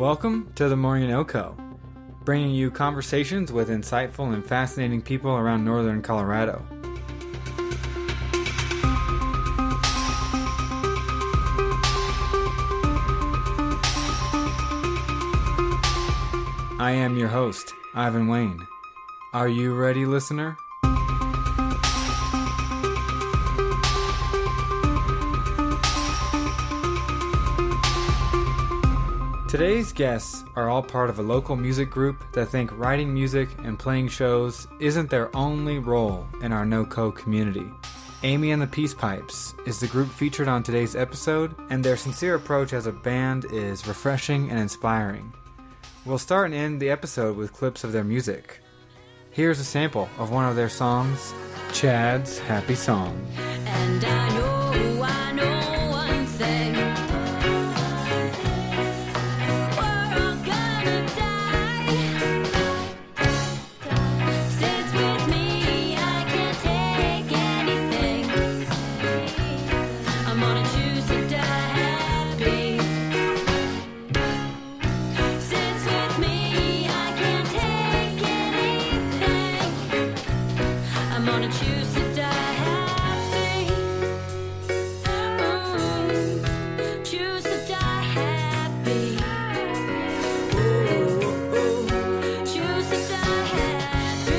Welcome to the morning NoCo, bringing you conversations with insightful and fascinating people around northern Colorado. I am your host, Ivan Wayne. Are you ready, listener? Today's guests are all part of a local music group that think writing music and playing shows isn't their only role in our NoCo community. Amy and the Peace Pipes is the group featured on today's episode, and their sincere approach as a band is refreshing and inspiring. We'll start and end the episode with clips of their music. Here's a sample of one of their songs, Chad's Happy Song. And I know one thing. We're all gonna die. Sits with me, I can't take anything. I'm gonna choose to die happy. Sits with me, I can't take anything. I'm gonna choose to die happy. Choose to die happy. Choose to die happy.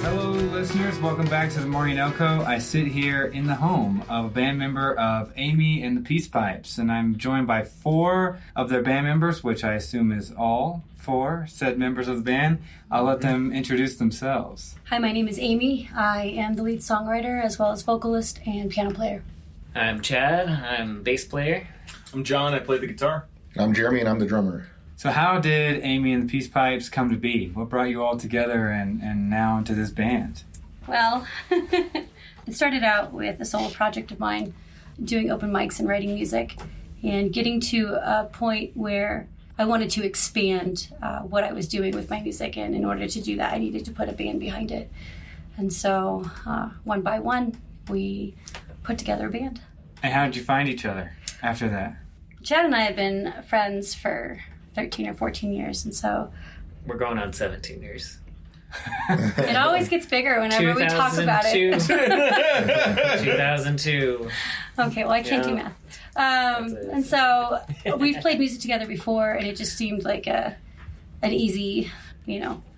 Hello, listeners. Welcome back to the Morning NoCo. I sit here in the home of a band member of Amy and the Peace Pipes, and I'm joined by four of their band members, which I assume is all four said members of the band. I'll let them introduce themselves. Hi, my name is Amy. I am the lead songwriter as well as vocalist and piano player. I'm Chad. I'm bass player. I'm John. I play the guitar. I'm Jeremy, and I'm the drummer. So how did Amy and the Peace Pipes come to be? What brought you all together and now into this band? Well, it started out with a solo project of mine, doing open mics and writing music, and getting to a point where I wanted to expand what I was doing with my music, and in order to do that, I needed to put a band behind it. And so, one by one, we put together a band. And how did you find each other after that? Chad and I have been friends for 13 or 14 years, and so We're going on 17 years. it always gets bigger whenever we talk about it. 2002. Okay, well, I can't do math. And so we've played music together before, and it just seemed like an easy,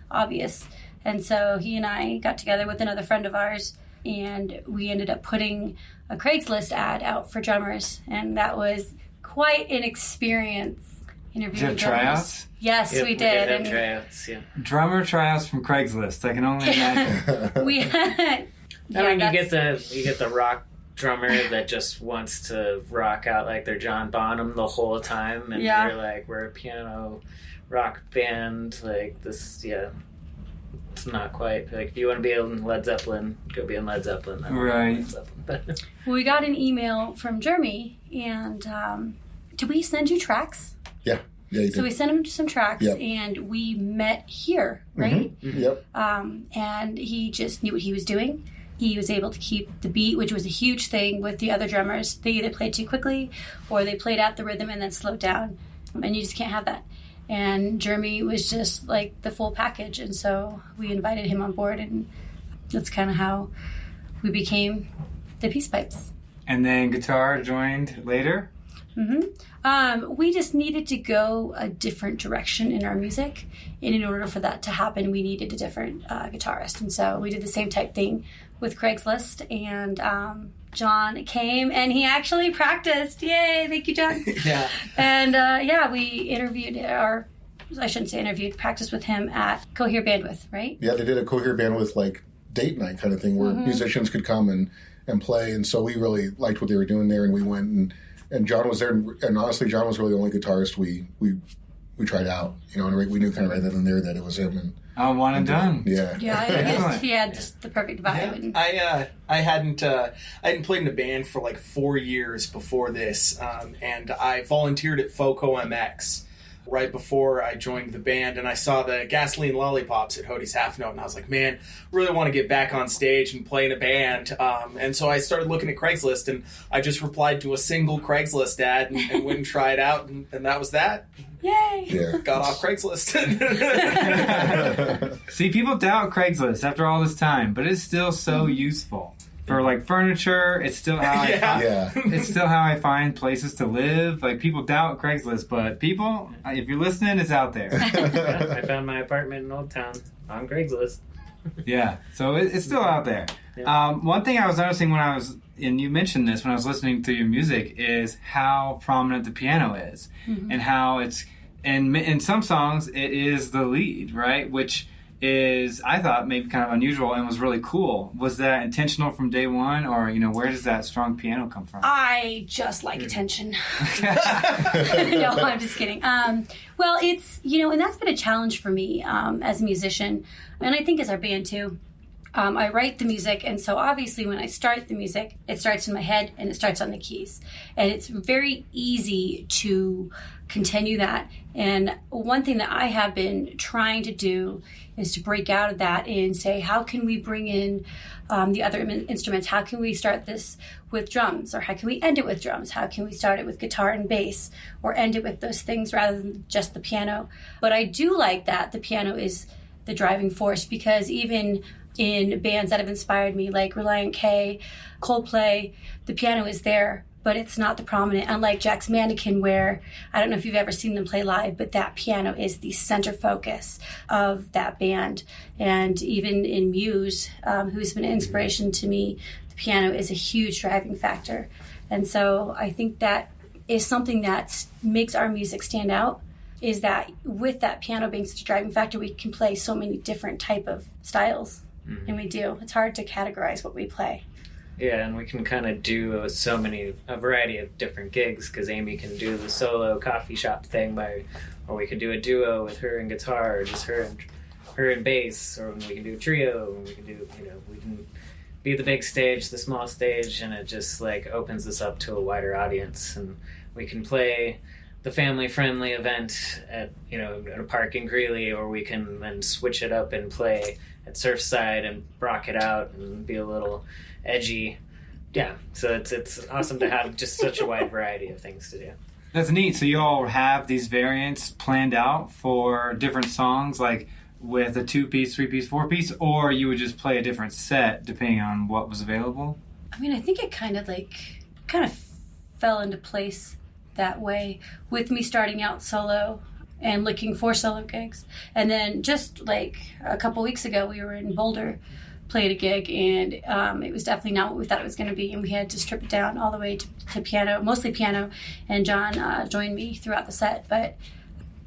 obvious. And so he and I got together with another friend of ours, and we ended up putting a Craigslist ad out for drummers, and that was quite an experience interviewing Did you have drummers. tryouts? Yes, Yep, we did. have tryouts, yeah. Drummer tryouts from Craigslist. I can only imagine. We had... You get the rock drummer that just wants to rock out like they're John Bonham the whole time, and Yeah. you're like, we're a piano rock band, like this, yeah. It's not quite like if you want to be in Led Zeppelin, go be in Led Zeppelin. I'm Right. Led Zeppelin. We got an email from Jeremy, and did we send you tracks? Yeah, you So we did. sent him some tracks, Yep. and we met here, right? Yep. And he just knew what he was doing. He was able to keep the beat, which was a huge thing with the other drummers. They either played too quickly, or they played out the rhythm and then slowed down, and you just can't have that. And Jeremy was just like the full package, and so we invited him on board, and that's kind of how we became the Peace Pipes. And then guitar joined later? We just needed to go a different direction in our music, and in order for that to happen, we needed a different guitarist. And so we did the same type thing with Craigslist, and John came, and he actually practiced. Yay! Thank you, John. Yeah. And we interviewed, practiced with him at Cohere Bandwidth, right? Yeah, they did a Cohere Bandwidth like date night kind of thing where musicians could come and play, and so we really liked what they were doing there, and we went and John was there, and honestly, John was really the only guitarist we tried out, and we knew kind of right then and there that it was him. And Oh, one and done. yeah, Yeah, he had just the perfect vibe. And I hadn't played in a band for like 4 years before this, and I volunteered at FOCO MX right before I joined the band, and I saw the Gasoline Lollipops at Hodie's Half Note, and I was like, man, really want to get back on stage and play in a band. And so I started looking at Craigslist, and I just replied to a single Craigslist ad and went and tried out, and that was that. Yay! Yeah. Got off Craigslist. See, people doubt Craigslist after all this time, but it's still so useful. For like furniture, it's still how Yeah. it's still how I find places to live. Like people doubt Craigslist, but people, if you're listening, it's out there. Yeah, I found my apartment in Old Town on Craigslist. Yeah, so it's still out there. Yeah. One thing I was noticing when I was, and you mentioned this when I was listening to your music, is how prominent the piano is, and how it's, and in some songs it is the lead, right? Which is, I thought, maybe kind of unusual and was really cool. Was that intentional from day one, or where does that strong piano come from? I just like attention. No, I'm just kidding. Well, it's, and that's been a challenge for me as a musician, and I think as our band too. I write the music, and so obviously when I start the music, it starts in my head and it starts on the keys. And it's very easy to continue that. And one thing that I have been trying to do is to break out of that and say, how can we bring in the other instruments? How can we start this with drums? Or how can we end it with drums? How can we start it with guitar and bass? Or end it with those things rather than just the piano? But I do like that the piano is the driving force, because even in bands that have inspired me, like Reliant K, Coldplay, the piano is there, but it's not the prominent, unlike Jack's Mannequin, where, I don't know if you've ever seen them play live, but that piano is the center focus of that band. And even in Muse, who's been an inspiration to me, the piano is a huge driving factor. And so I think that is something that makes our music stand out, is that with that piano being such a driving factor, we can play so many different type of styles. And we do. It's hard to categorize what we play. Yeah, and we can kind of do a variety of different gigs, because Amy can do the solo coffee shop thing or we could do a duo with her and guitar, or just her and bass, or we can do a trio, and we can do, we can be the big stage, the small stage, and it just like opens us up to a wider audience, and we can play the family-friendly event at a park in Greeley, or we can then switch it up and play at Surfside and rock it out and be a little edgy. Yeah, so it's awesome to have just such a wide variety of things to do. That's neat. So you all have these variants planned out for different songs, like with a 2-piece, 3-piece, 4-piece, or you would just play a different set depending on what was available? I mean, I think it kind of fell into place that way with me starting out solo and looking for solo gigs. And then just like a couple weeks ago, we were in Boulder, played a gig, and it was definitely not what we thought it was going to be, and we had to strip it down all the way to piano, mostly piano, and John joined me throughout the set. But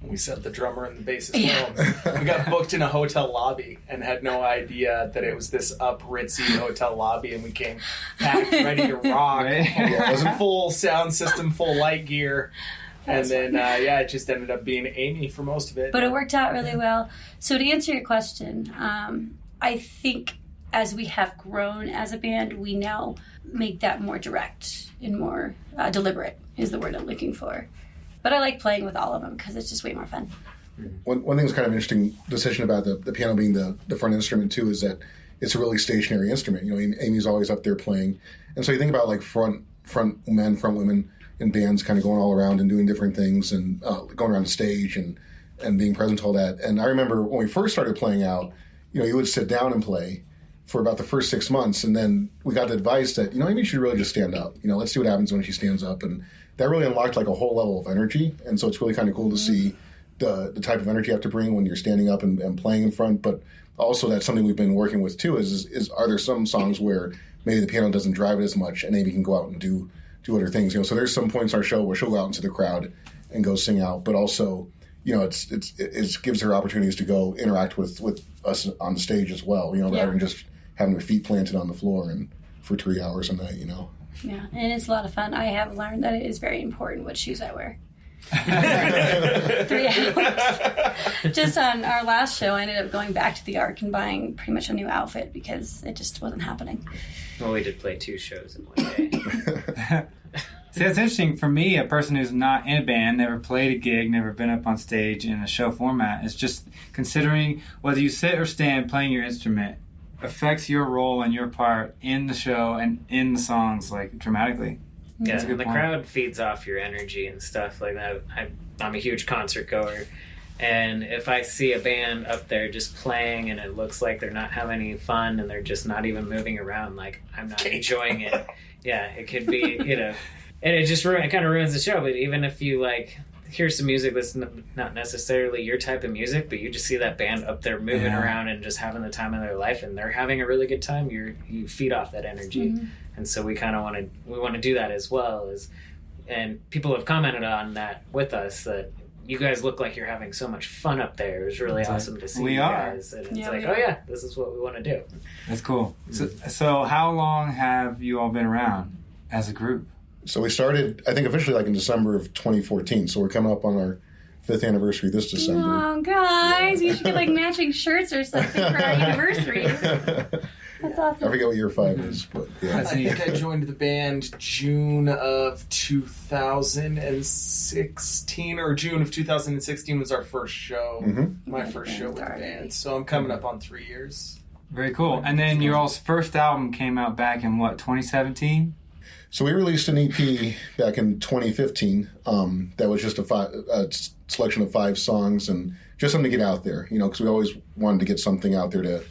We sent the drummer and the bassist home. We got booked in a hotel lobby and had no idea that it was this ritzy hotel lobby, and we came packed, ready to rock. Right. It was a full sound system, full light gear. And then, it just ended up being Amy for most of it. But it worked out really well. So to answer your question, I think as we have grown as a band, we now make that more direct and more deliberate is the word I'm looking for. But I like playing with all of them because it's just way more fun. One thing that's kind of interesting decision about the piano being the front instrument too is that it's a really stationary instrument. You know, Amy's always up there playing, and so you think about like front men, front women in bands, kind of going all around and doing different things and going around the stage and being present to all that. And I remember when we first started playing out, you would sit down and play for about the first 6 months, and then we got the advice that Amy should really just stand up. Let's see what happens when she stands up, and that really unlocked like a whole level of energy. And so it's really kind of cool to see the type of energy you have to bring when you're standing up and playing in front. But also that's something we've been working with too is are there some songs where maybe the piano doesn't drive it as much and Amy can go out and do other things. So there's some points in our show where she'll go out into the crowd and go sing out, but also it gives her opportunities to go interact with us on the stage as well, rather than just having her feet planted on the floor and for 3 hours a night, Yeah, and it's a lot of fun. I have learned that it is very important what shoes I wear. 3 hours. Just on our last show, I ended up going back to the Ark and buying pretty much a new outfit because it just wasn't happening. Well, we did play 2 shows in one day. See, that's interesting for me, a person who's not in a band, never played a gig, never been up on stage in a show format. It's just considering whether you sit or stand playing your instrument affects your role and your part in the show and in the songs, like, dramatically. Yeah, That's a good and the point. crowd feeds off your energy and stuff like that. I'm a huge concert goer, and if I see a band up there just playing and it looks like they're not having any fun and they're just not even moving around, like, I'm not enjoying it. Yeah, it could be, and it just it kind of ruins the show. But even if you, like, hear some music that's not necessarily your type of music, but you just see that band up there moving around and just having the time of their life, and they're having a really good time, you feed off that energy. And so we kind of want to do that as well. And people have commented on that with us, that you guys look like you're having so much fun up there. It was really awesome to see we you are. guys. And it's Yeah, like, we oh are. yeah, this is what we want to do. That's cool. So how long have you all been around as a group? So we started, I think, officially like in December of 2014. So we're coming up on our 5th anniversary this December. Oh, guys, you should get like matching shirts or something for our anniversary. That's I awesome. forget what year 5 is, but yeah. That's I neat. think I joined the band June of 2016, or June of 2016 was our first show. My first show with the band. So I'm coming up on 3 years. Very cool. And then your all's first album came out back in, what, 2017? So we released an EP back in 2015 that was just a selection of 5 songs and just something to get out there, because we always wanted to get something out there to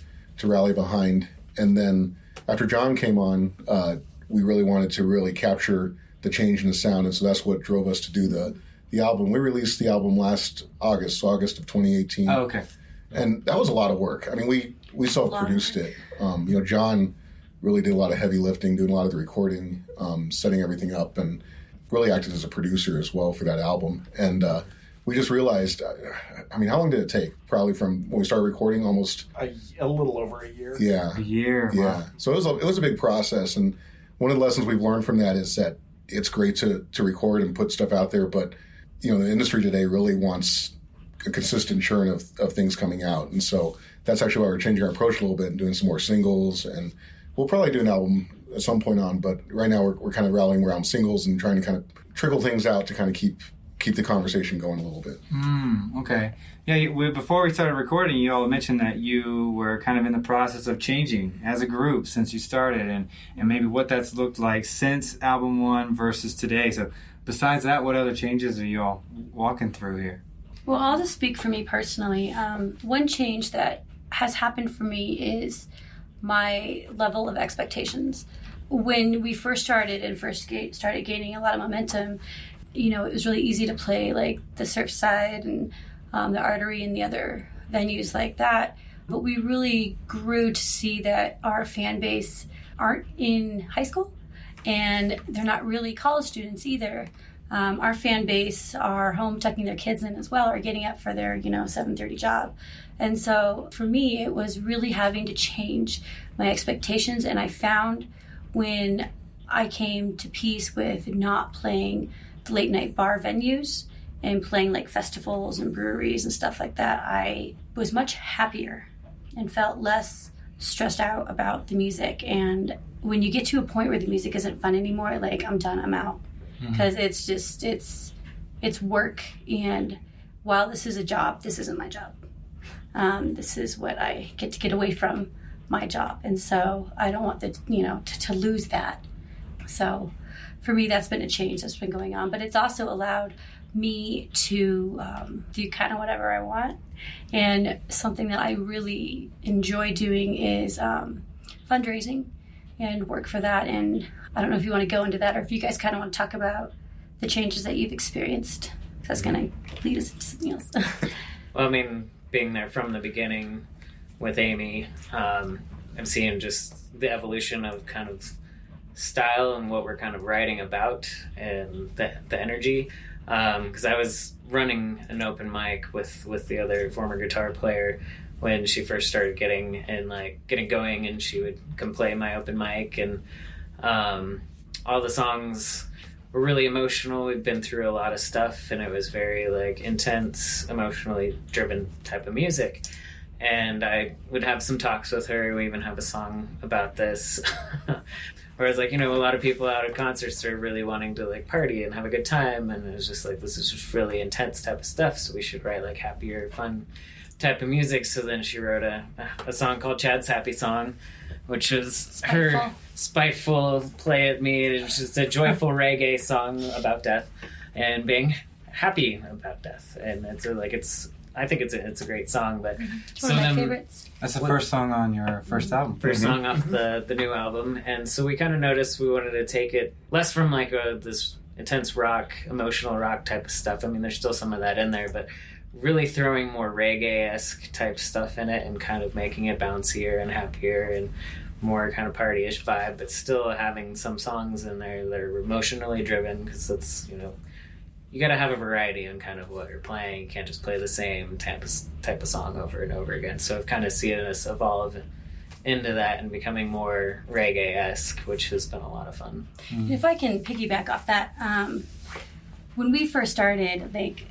rally behind. And then after John came on, we really wanted to really capture the change in the sound, and so that's what drove us to do the album. We released the album last August, so August of 2018. Oh, okay. And that was a lot of work. I mean, we self-produced it. John really did a lot of heavy lifting, doing a lot of the recording, setting everything up, and really acted as a producer as well for that album. And we just realized, how long did it take? Probably from when we started recording, almost A little over a year. yeah, A year. yeah. Wow. So it was a big process, and one of the lessons we've learned from that is that it's great to record and put stuff out there, but the industry today really wants a consistent churn of things coming out, and so that's actually why we're changing our approach a little bit and doing some more singles, and we'll probably do an album at some point on, but right now we're kind of rallying around singles and trying to kind of trickle things out to kind of keep the conversation going a little bit. Okay. Yeah, before we started recording, you all mentioned that you were kind of in the process of changing as a group since you started, and maybe what that's looked like since album 1 versus today. So besides that, what other changes are you all walking through here? Well, I'll just speak for me personally. One change that has happened for me is my level of expectations. When we first started and started gaining a lot of momentum, it was really easy to play like the Surfside and the Artery and the other venues like that. But we really grew to see that our fan base aren't in high school and they're not really college students either. Our fan base are home tucking their kids in as well, or getting up for their 7:30 job. And so for me, it was really having to change my expectations. And I found when I came to peace with not playing the late night bar venues and playing like festivals and breweries and stuff like that, I was much happier and felt less stressed out about the music. And when you get to a point where the music isn't fun anymore, like, I'm done, I'm out. Because it's just, it's work. And while this is a job, this isn't my job. This is what I get away from my job. And so I don't want to lose that. So for me, that's been a change that's been going on. But it's also allowed me to do kind of whatever I want. And something that I really enjoy doing is fundraising and work for that. And I don't know if you want to go into that, or if you guys kind of want to talk about the changes that you've experienced. That's going to lead us into something else. Well, I mean, being there from the beginning with Amy, I'm seeing just the evolution of kind of style and what we're kind of writing about, and the energy. Because I was running an open mic with the other former guitar player when she first started getting going, and she would come play my open mic, and all the songs were really emotional. We'd been through a lot of stuff, and it was very intense, emotionally driven type of music. And I would have some talks with her. We even have a song about this, where Whereas, like, you know, a lot of people out at concerts are really wanting to, like, party and have a good time, and it was just like, this is just really intense type of stuff, so we should write, like, happier, fun type of music. So then she wrote a song called Chad's Happy Song, which was her spiteful play at me. It's just a joyful reggae song about death and being happy about death. And I think it's a great song, but It's one of my favorites. That's the first song on your first album. First song off the new album, and so we kind of noticed we wanted to take it less from like this intense rock, emotional rock type of stuff. I mean, there's still some of that in there, but really throwing more reggae-esque type stuff in it and kind of making it bouncier and happier and more kind of party-ish vibe, but still having some songs in there that are emotionally driven, because that's, you know, you got to have a variety in kind of what you're playing. You can't just play the same type of song over and over again. So I've kind of seen us evolve into that and becoming more reggae-esque, which has been a lot of fun. If I can piggyback off that, when we first started, like,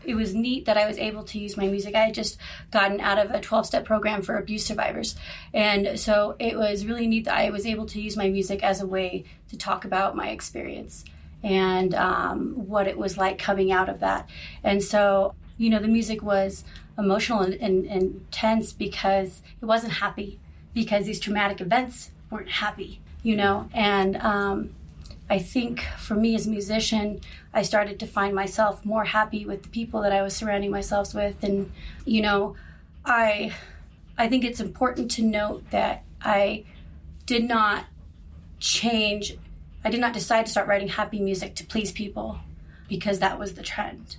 it was neat that I was able to use my music. I had just gotten out of a 12-step program for abuse survivors. And so it was really neat that I was able to use my music as a way to talk about my experience and what it was like coming out of that. And so, you know, the music was emotional and intense because it wasn't happy, because these traumatic events weren't happy, you know. And I think for me as a musician, I started to find myself more happy with the people that I was surrounding myself with. And, you know, I think it's important to note that I did not decide to start writing happy music to please people because that was the trend.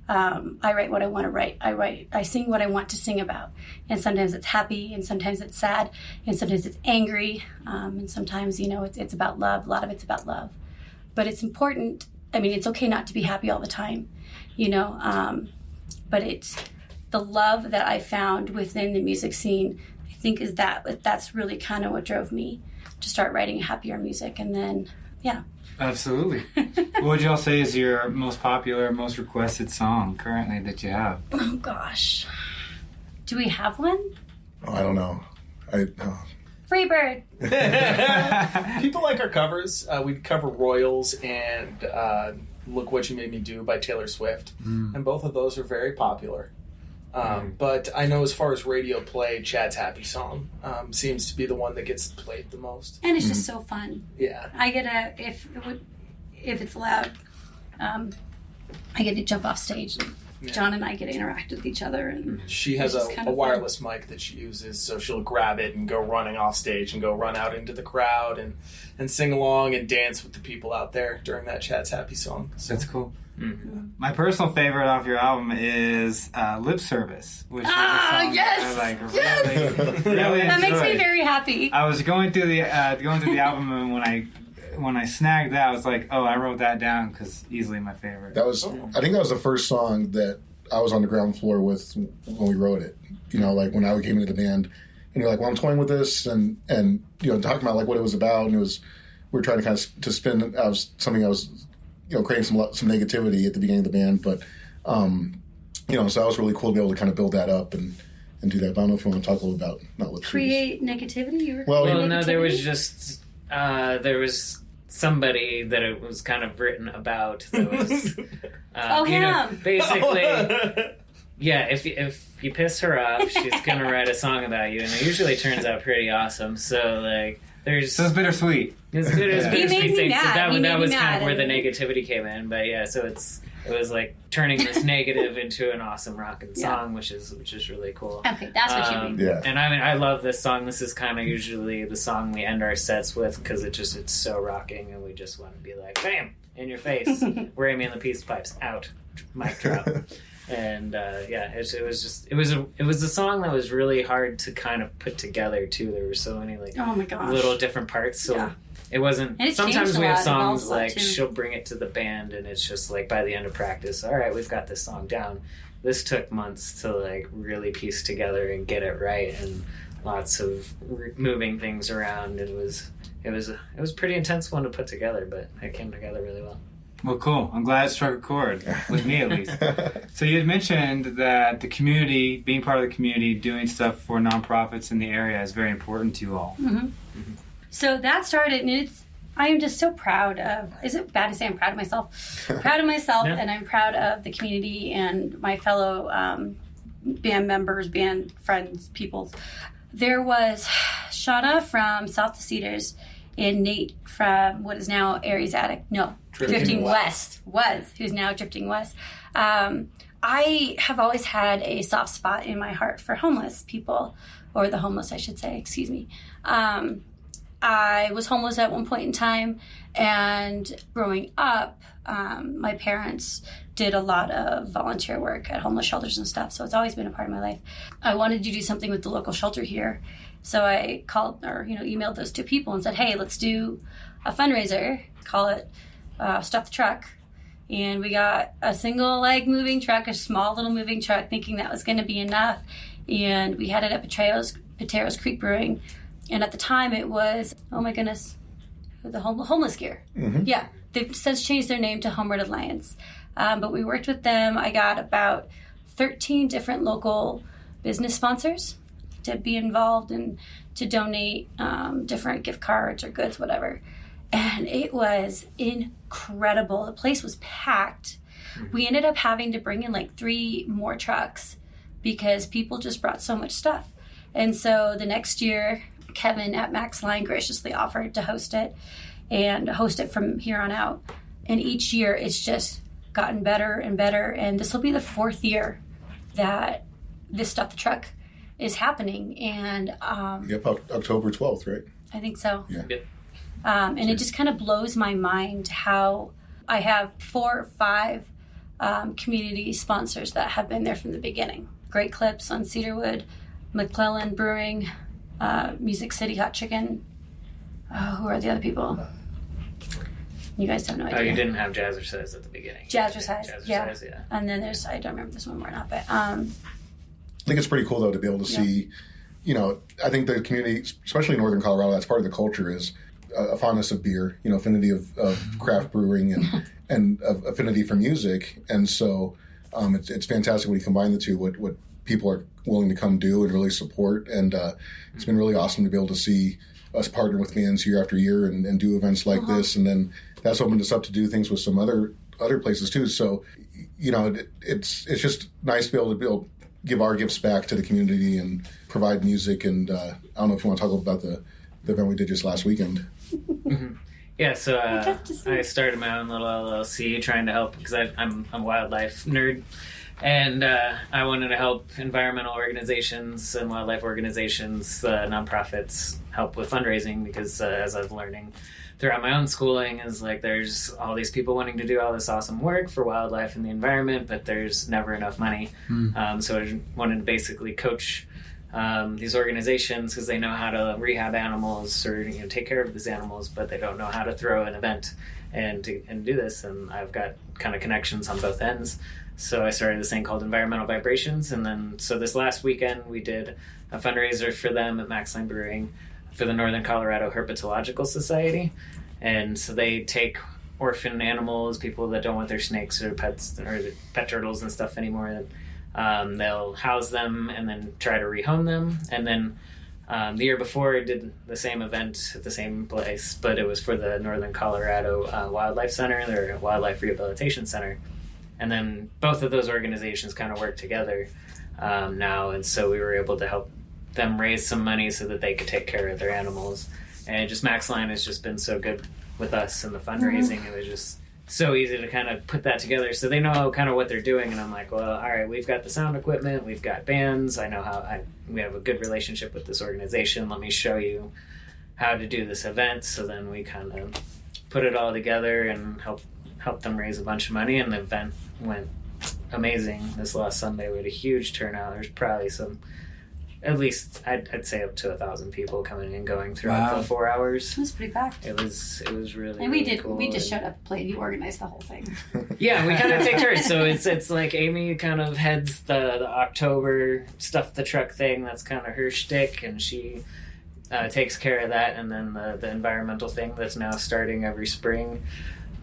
I write what I want to write. I sing what I want to sing about. And sometimes it's happy, and sometimes it's sad, and sometimes it's angry, and sometimes, you know, it's about love. A lot of it's about love. But it's important. I mean, it's okay not to be happy all the time, you know, but it's the love that I found within the music scene, I think that's really kind of what drove me to start writing happier music. And then, yeah. Absolutely. What would y'all say is your most popular, most requested song currently that you have? Oh, gosh. Do we have one? Oh, I don't know. Freebird. People like our covers. We cover Royals and Look What You Made Me Do by Taylor Swift. And both of those are very popular. But I know as far as radio play, Chad's Happy Song seems to be the one that gets played the most. And it's just so fun. Yeah. I get if it's allowed, I get to jump off stage. And John and I get to interact with each other. And she has it's just kind a of wireless mic that she uses, so she'll grab it and go running off stage and go run out into the crowd and sing along and dance with the people out there during that Chad's Happy Song. So. That's cool. My personal favorite off your album is Lip Service, which is a song yes! that I like Yes! really That makes me enjoyed. very happy. I was going through the album, and when I snagged that, I was like, oh, I wrote that down because easily my favorite. That was, I think that was the first song that I was on the ground floor with when we wrote it. You know, like when I came into the band, and you're like, well, I'm toying with this, and you know, talking about like what it was about, and we were trying to kind of to spin out something I was, you know, creating some negativity at the beginning of the band, but you know, so that was really cool to be able to kind of build that up and do that. But I don't know if you want to talk a little about not lip service. Create negativity? You were Well, creating No, negativity? there was just there was somebody that it was kind of written about that was Oh, you know, him. basically yeah, if you piss her off, she's gonna write a song about you, and it usually turns out pretty awesome. So like there's So it's bittersweet. it's good as Yeah. He made bittersweet me thing. So mad. that He made was me kind of mad. where the negativity came in. But yeah, so it was like turning this negative into an awesome rockin' song, which is really cool. Okay, that's what you mean. Yeah. And I mean, I love this song. This is kind of usually the song we end our sets with because it's so rocking, and we just want to be like, bam, in your face. We're Amy and the Peace Pipes out, mic drop. And yeah, it was a song that was really hard to kind of put together too. There were so many like Oh my gosh. little different parts, so. Yeah. It wasn't. And it's Sometimes changed a we have lot, evolved songs a lot, like too. she'll bring it to the band, and it's just like by the end of practice, all right, we've got this song down. This took months to like really piece together and get it right, and lots of moving things around. And it was a pretty intense one to put together, but it came together really well. Well, cool. I'm glad it struck a chord, with me at least. So you had mentioned that the community, being part of the community, doing stuff for nonprofits in the area is very important to you all. Mm-hmm. So that started, and I am just so proud of, is it bad to say I'm proud of myself? Proud of myself, Yeah. and I'm proud of the community and my fellow band members, band friends, peoples. There was Shauna from South to Cedars and Nate from what is now Aries Attic. No, Drifting West who's now Drifting West. I have always had a soft spot in my heart for homeless people, or the homeless, I should say, excuse me. I was homeless at one point in time, and growing up, my parents did a lot of volunteer work at homeless shelters and stuff, so it's always been a part of my life. I wanted to do something with the local shelter here, so I called or emailed those two people and said, hey, let's do a fundraiser, call it Stuff the Truck. And we got a single leg moving truck, a small little moving truck, thinking that was going to be enough. And we had it at Pateros Creek Brewing. And at the time it was, oh my goodness, the homeless gear. Mm-hmm. Yeah, they've since changed their name to Homeward Alliance. But we worked with them. I got about 13 different local business sponsors to be involved and to donate different gift cards or goods, whatever. And it was incredible. The place was packed. We ended up having to bring in like 3 more trucks because people just brought so much stuff. And so the next year, Kevin at Max Line graciously offered to host it and host it from here on out. And each year it's just gotten better and better. And this will be the 4th year that this Stuff the Truck is happening. And Yep, October 12th, right? I think so. Yeah. Yep. And it just kind of blows my mind how I have 4 or 5 community sponsors that have been there from the beginning. Great Clips on Cedarwood, McClellan Brewing, Music City Hot Chicken. Who are the other people? You guys have no idea. Oh, you didn't have Jazzercise at the beginning. Jazzercise, yeah. Jazzercise, yeah. And then there's, I don't remember this one more or not, but I think it's pretty cool, though, to be able to see, I think the community, especially in Northern Colorado, that's part of the culture is a fondness of beer, affinity of craft brewing and affinity for music. And so it's fantastic when you combine the two, what people are willing to come do and really support. And it's been really awesome to be able to see us partner with bands year after year and do events like this. And then that's opened us up to do things with some other places too. So, it's just nice to be able to give our gifts back to the community and provide music. And I don't know if you want to talk about the event we did just last weekend. Yeah, so I started my own little LLC trying to help because I'm a wildlife nerd. And I wanted to help environmental organizations and wildlife organizations, nonprofits, help with fundraising because as I've learning throughout my own schooling is like there's all these people wanting to do all this awesome work for wildlife and the environment, but there's never enough money. So I wanted to basically coach these organizations because they know how to rehab animals or take care of these animals, but they don't know how to throw an event and do this. And I've got kind of connections on both ends. So I started this thing called Environmental Vibrations, and then so this last weekend we did a fundraiser for them at Max Line Brewing for the Northern Colorado Herpetological Society, and so they take orphan animals, people that don't want their snakes or pets or pet turtles and stuff anymore. They'll house them and then try to rehome them, and then the year before I did the same event at the same place, but it was for the Northern Colorado Wildlife Center, their Wildlife Rehabilitation Center. And then both of those organizations kind of work together now, and so we were able to help them raise some money so that they could take care of their animals. And just Max Line has just been so good with us and the fundraising. It was just so easy to kind of put that together. So they know kind of what they're doing, and I'm like, well, all right, we've got the sound equipment, we've got bands. I know we have a good relationship with this organization. Let me show you how to do this event. So then we kind of put it all together and help them raise a bunch of money, and the event went amazing. This last Sunday we had a huge turnout. There's probably at least I'd say up to 1,000 people coming and going throughout the 4 hours. it was pretty packed. It was really, And we really did. cool. We just showed up, played. You organized the whole thing. Yeah, we kind of take turns. So it's like Amy kind of heads the October Stuff the Truck thing. That's kind of her shtick, and she takes care of that. And then the environmental thing that's now starting every spring.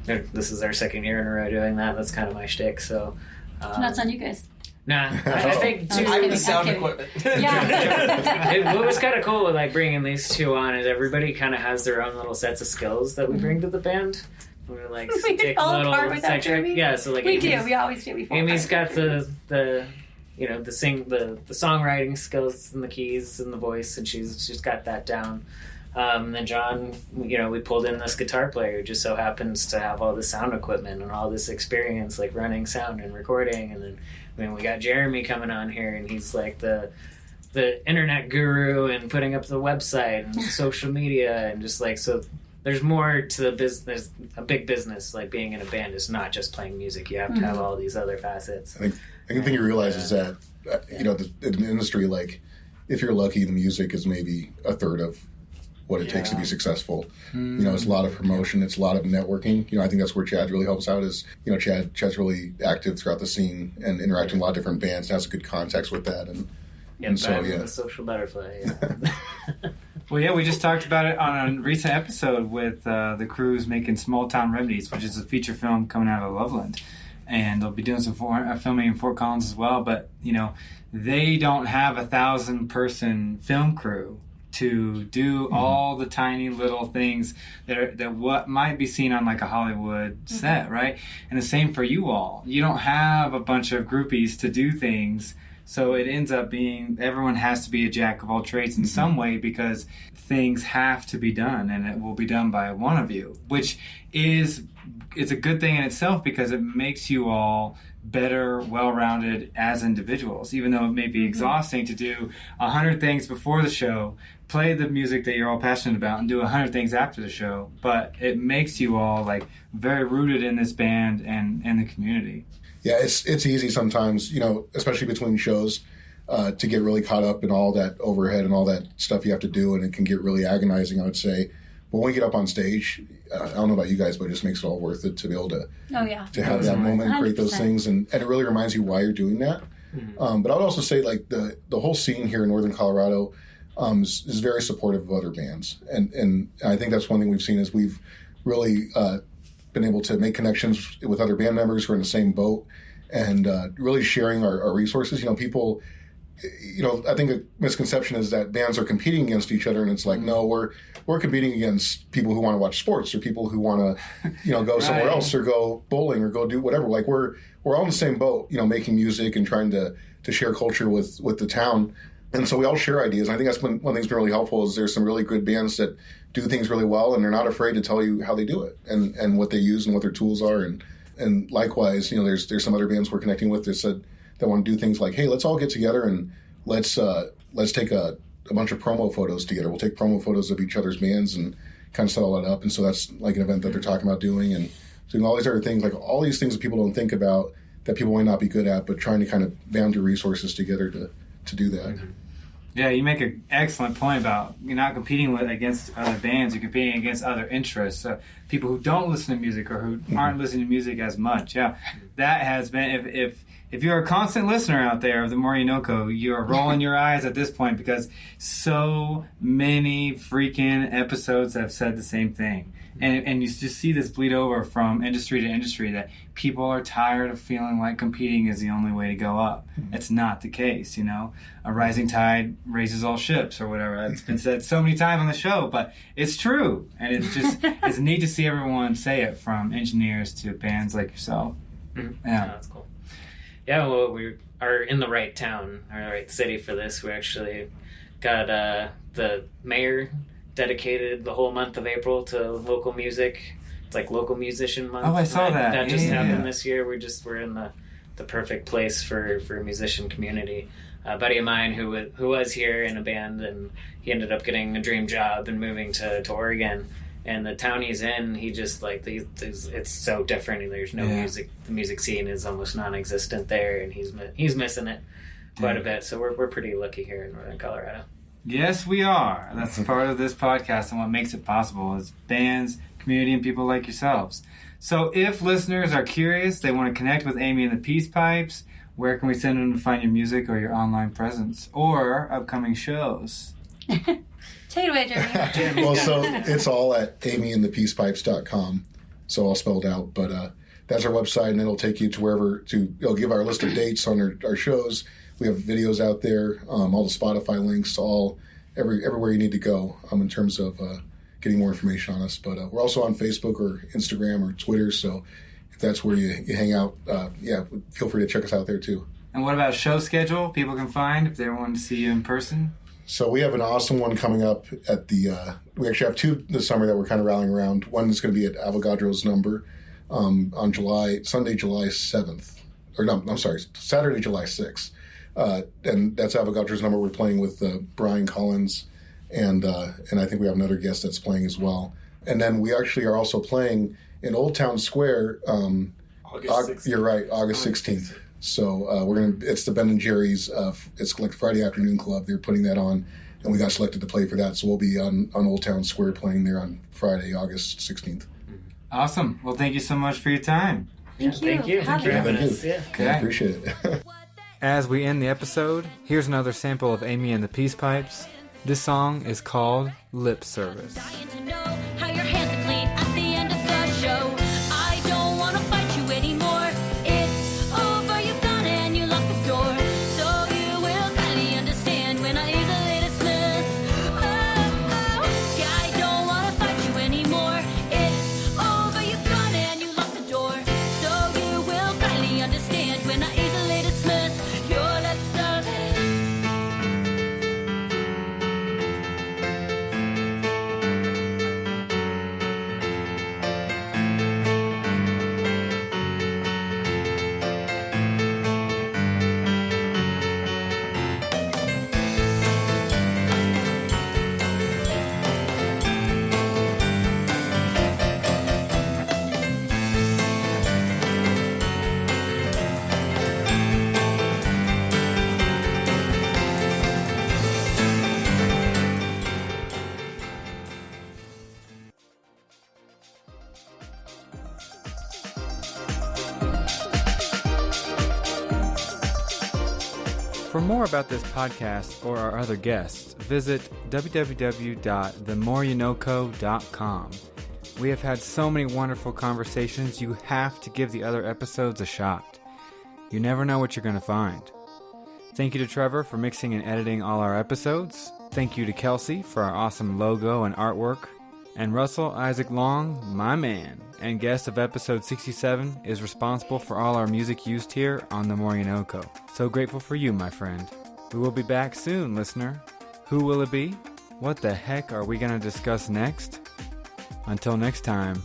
This is our 2nd year in a row doing that. That's kind of my shtick. So That's on you guys. Nah, I think too. I'm the kidding, sound I'm kidding. equipment. Yeah. What was kind of cool with like bringing these two on is everybody kind of has their own little sets of skills that we bring to the band. We're like We take fall little apart without section- Jeremy? Yeah, so like We do. Amy's- We always do. We fall Amy's apart. got the you know the songwriting skills and the keys and the voice, and she's got that down. And then John, you know, we pulled in this guitar player who just so happens to have all the sound equipment and all this experience, like running sound and recording. And then, I mean, we got Jeremy coming on here, and he's like the internet guru and putting up the website and social media, and just like, so there's more to the business. A big business, like being in a band, is not just playing music. You have to have all these other facets. I think the thing you realize is that, you know, in the industry, like, if you're lucky, the music is maybe a third of what it takes to be successful. You know, it's a lot of promotion, it's a lot of networking. You know, I think that's where Chad really helps out is, you know, Chad's really active throughout the scene and interacting with a lot of different bands and has a good context with that. And so, I'm yeah. the social butterfly. Yeah. Well, yeah, we just talked about it on a recent episode with the crews making Small Town Remedies, which is a feature film coming out of Loveland. And they'll be doing some filming in Fort Collins as well. But, you know, they don't have 1,000-person film crew to do all the tiny little things that what might be seen on like a Hollywood set, right? And the same for you all. You don't have a bunch of groupies to do things, so it ends up being everyone has to be a jack of all trades in some way because things have to be done, and it will be done by one of you, which is it's a good thing in itself because it makes you all better, well-rounded as individuals, even though it may be exhausting to do 100 things before the show, play the music that you're all passionate about, and do 100 things after the show. But it makes you all like very rooted in this band and the community. Yeah, it's easy sometimes, you know, especially between shows, to get really caught up in all that overhead and all that stuff you have to do, and it can get really agonizing, I would say. But when we get up on stage, I don't know about you guys, but it just makes it all worth it to be able to Oh, yeah. to have that moment, create those 100%. things, and it really reminds you why you're doing that. But I would also say, like, the whole scene here in Northern Colorado is very supportive of other bands, and I think that's one thing we've seen is we've really been able to make connections with other band members who are in the same boat, and really sharing our resources. You know, people. You know, I think a misconception is that bands are competing against each other, and it's like, no, we're competing against people who want to watch sports or people who want to, you know, go somewhere Right. else or go bowling or go do whatever. Like we're all in the same boat, you know, making music and trying to share culture with the town, and so we all share ideas. I think that's one thing that's been really helpful is there's some really good bands that do things really well, and they're not afraid to tell you how they do it and what they use and what their tools are, and likewise, you know, there's some other bands we're connecting with that said. That want to do things like, hey, let's all get together and let's take a bunch of promo photos together. We'll take promo photos of each other's bands and kind of set all that up. And so that's like an event that they're talking about doing and doing all these other things, like all these things that people don't think about that people might not be good at, but trying to kind of band your resources together to do that. Yeah, you make an excellent point about you're not competing against other bands. You're competing against other interests, people who don't listen to music or who aren't listening to music as much. Yeah, that has been if you're a constant listener out there of the More You NoCo, you're rolling your eyes at this point because so many freaking episodes have said the same thing. And you just see this bleed over from industry to industry that people are tired of feeling like competing is the only way to go up. It's not the case, you know. A rising tide raises all ships or whatever. It's been said so many times on the show, but it's true. And it's just, it's neat to see everyone say it from engineers to bands like yourself. Yeah, Yeah. that's cool. Yeah, well, we are in the right town, or the right city for this. We actually got the mayor dedicated the whole month of April to local music. It's like local musician month. Oh, I saw right? that. That just Yeah. happened this year. We're in the perfect place for a musician community. A buddy of mine who was here in a band, and he ended up getting a dream job and moving to Oregon. And the town he's in, he just like it's so different. And there's no music. The music scene is almost non-existent there, and he's missing it quite a bit. So we're pretty lucky here in Northern Colorado. Yes, we are. That's part of this podcast and what makes it possible is bands, community, and people like yourselves. So if listeners are curious, they want to connect with Amy and the Peace Pipes, where can we send them to find your music or your online presence or upcoming shows? Take it away, Jeremy. Well, so it's all at amyandthepeacepipes.com. So all spelled out. But that's our website, and it'll take you to it'll give our list of dates on our shows. We have videos out there, all the Spotify links, everywhere you need to go in terms of getting more information on us. But we're also on Facebook or Instagram or Twitter, so if that's where you hang out, feel free to check us out there too. And what about show schedule people can find if they want to see you in person? So we have an awesome one coming up at we actually have two this summer that we're kind of rallying around. One is going to be at Avogadro's Number on Sunday, July 7th. Or no, I'm sorry, Saturday, July 6th. And that's Avogadro's Number. We're playing with Brian Collins, and I think we have another guest that's playing as well. And then we actually are also playing in Old Town Square. August 16th. You're right, August 16th. So it's the Ben and Jerry's. It's like Friday afternoon club. They're putting that on, and we got selected to play for that. So we'll be on Old Town Square playing there on Friday, August 16th. Awesome. Well, thank you so much for your time. Thank you. Thank you. Thank you for having us. Yeah. Okay. I appreciate it. As we end the episode, here's another sample of Amy and the Peace Pipes. This song is called Lip Service. Dying to know how your hands are clean at the end of the show. I don't want to fight you anymore. It's over, you've gone and you locked the door. So you will kindly understand when I easily dismiss. Oh, yeah, I don't want to fight you anymore. It's over, you've gone and you locked the door. So you will kindly understand when I easily dismiss your lip service. For more about this podcast or our other guests, visit www.themoreyouKnowco.com. We have had so many wonderful conversations, you have to give the other episodes a shot. You never know what you're going to find. Thank you to Trevor for mixing and editing all our episodes. Thank you to Kelsey for our awesome logo and artwork. And Russell Isaac Long, my man, and guest of episode 67, is responsible for all our music used here on The More You Know Co. So grateful for you, my friend. We will be back soon, listener. Who will it be? What the heck are we going to discuss next? Until next time,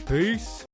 peace!